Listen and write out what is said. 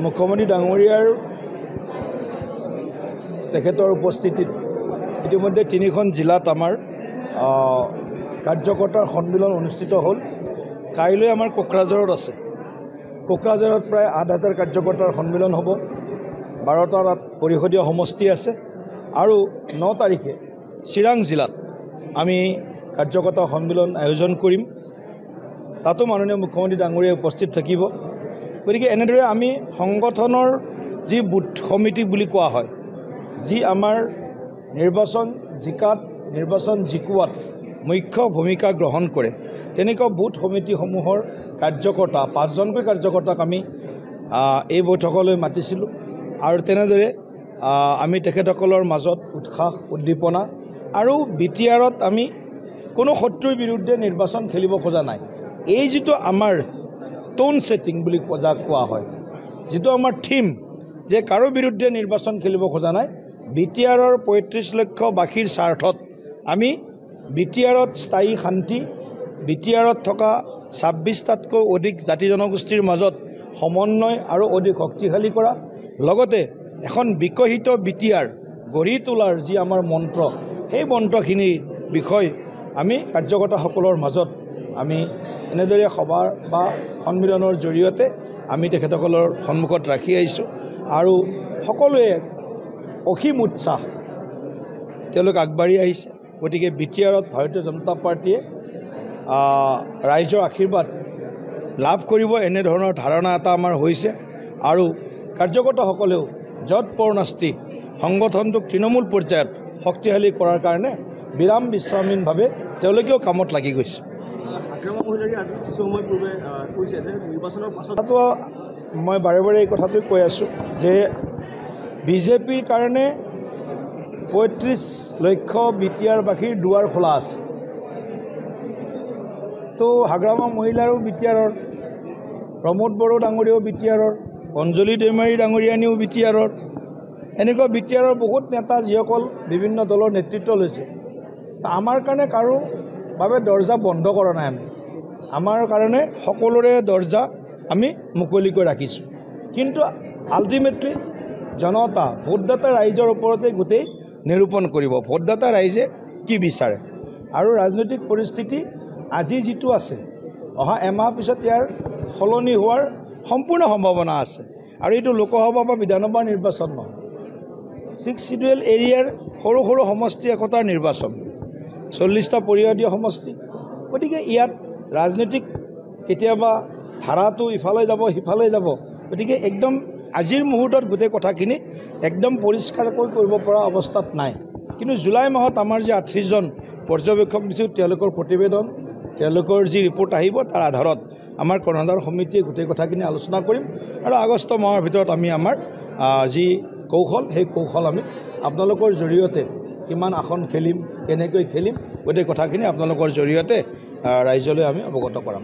মুখ্যমন্ত্ৰী ডাঙৰীয়াৰ তেখেতৰ উপস্থিতিত ইতিমধ্যে 3খন জিলাত আমাৰ কাৰ্যকৰ্তাৰ সন্মিলন অনুষ্ঠিত হ'ল। কাইলৈ আমাৰ কোকৰাঝাৰত আছে। কোকৰাঝাৰত প্ৰায় 8,000 কাৰ্যকৰ্তাৰ সন্মিলন হ'ব। 12টা পৰিষদীয় সমষ্টি আছে আৰু 9 তাৰিখে চিৰাং জিলাত আমি কাৰ্যকৰ্তা সন্মিলন আয়োজন কৰিম। তাতো মাননীয় মুখ্যমন্ত্ৰী ডাঙৰীয়া উপস্থিত থাকিব। গতিকে এনেদৰে আমি সংগঠনৰ যি বুথ সমিতি বুলি কোৱা হয়, যি আমাৰ নিৰ্বাচন জিকাত নিৰ্বাচন জিকোৱাত মুখ্য ভূমিকা গ্ৰহণ কৰে, তেনেকুৱা বুথ সমিতিসমূহৰ কাৰ্যকৰ্তা 5জনকৈ কাৰ্যকৰ্তাক আমি এই বৈঠকলৈ মাতিছিলোঁ। আৰু তেনেদৰে আমি তেখেতসকলৰ মাজত উৎসাহ উদ্দীপনা আৰু বিটিআৰত আমি কোনো শত্ৰুৰ বিৰুদ্ধে নিৰ্বাচন খেলিব খোজা নাই। এই যিটো আমাৰ টোন ছেটিং বুলি যাক কোৱা হয়, যিটো আমাৰ থিম যে কাৰো বিৰুদ্ধে নিৰ্বাচন খেলিব খোজা নাই, বিটিআৰৰ 35 লক্ষ বাসীৰ স্বাৰ্থত আমি বিটিআৰত স্থায়ী শান্তি, বিটিআৰত থকা 26টাতকৈ অধিক জাতি জনগোষ্ঠীৰ মাজত সমন্বয় আৰু অধিক শক্তিশালী কৰা, লগতে এখন বিকশিত বিটিআৰ গঢ়ি তোলাৰ যি আমাৰ মন্ত্ৰ, সেই মন্ত্ৰখিনিৰ বিষয় আমি কাৰ্যকৰ্তাসকলৰ মাজত আমি এনেদৰে সভা বা সন্মিলনৰ জৰিয়তে আমি তেখেতসকলৰ সন্মুখত ৰাখি আহিছোঁ। আৰু সকলোৱে অসীম উৎসাহ তেওঁলোক আগবাঢ়ি আহিছে। গতিকে বিটিআৰত ভাৰতীয় জনতা পাৰ্টীয়ে ৰাইজৰ আশীৰ্বাদ লাভ কৰিব, এনেধৰণৰ ধাৰণা এটা আমাৰ হৈছে। আৰু কাৰ্যকৰ্তাসকলেও যৎ পৰ্ণাস্তি সংগঠনটোক তৃণমূল পৰ্যায়ত শক্তিশালী কৰাৰ কাৰণে বিৰাম বিশ্ৰামহীনভাৱে তেওঁলোকেও কামত লাগি গৈছে। মই বাৰে বাৰে এই কথাটো কৈ আছোঁ যে বিজেপিৰ কাৰণে 35 লক্ষ বিটিআৰবাসীৰ দুৱাৰ খোলা আছে। তো হাগ্ৰামা মহিলাৰো বিটিআৰৰ, প্ৰমোদ বড়ো ডাঙৰীয়াও বিটিআৰৰ, অঞ্জলি দৈমাৰী ডাঙৰীয়ানীও বিটিআৰৰ, এনেকুৱা বিটিআৰৰ বহুত নেতা যিসকল বিভিন্ন দলৰ নেতৃত্ব লৈছে। আমাৰ কাৰণে কাৰো বাবে দৰ্জা বন্ধ কৰা নাই। আমাৰ কাৰণে সকলোৰে দৰ্জা আমি মুকলিকৈ ৰাখিছোঁ। কিন্তু আল্টিমেটলি জনতা ভোটদাতা ৰাইজৰ ওপৰতে গোটেই নিৰূপণ কৰিব, ভোটদাতা ৰাইজে কি বিচাৰে। আৰু ৰাজনৈতিক পৰিস্থিতি আজি যিটো আছে, অহা এমাহ পিছত ইয়াৰ সলনি হোৱাৰ সম্পূৰ্ণ সম্ভাৱনা আছে। আৰু এইটো লোকসভা বা বিধানসভা নিৰ্বাচন নহয়, 6 চিডুৱেল এৰিয়াৰ সৰু সৰু সমষ্টি একতাৰ নিৰ্বাচন, 40টা পৰিষদীয় সমষ্টি। গতিকে ইয়াত ৰাজনৈতিক কেতিয়াবা ধাৰাটো ইফালে যাব সিফালে যাব। গতিকে একদম আজিৰ মুহূৰ্তত গোটেই কথাখিনি একদম পৰিষ্কাৰকৈ কৰিব পৰা অৱস্থাত নাই। কিন্তু জুলাই মাহত আমাৰ যি 38জন পৰ্যবেক্ষক দিছোঁ, তেওঁলোকৰ প্ৰতিবেদন, তেওঁলোকৰ যি ৰিপৰ্ট আহিব, তাৰ আধাৰত আমাৰ কৰ্ণধাৰ সমিতিয়ে গোটেই কথাখিনি আলোচনা কৰিম। আৰু আগষ্ট মাহৰ ভিতৰত আমি আমাৰ যি কৌশল, সেই কৌশল আমি আপোনালোকৰ জৰিয়তে কিমান আসন খেলিম, কেনেকৈ খেলিম, গোটেই কথাখিনি আপোনালোকৰ জৰিয়তে ৰাইজলৈ আমি অৱগত কৰাম।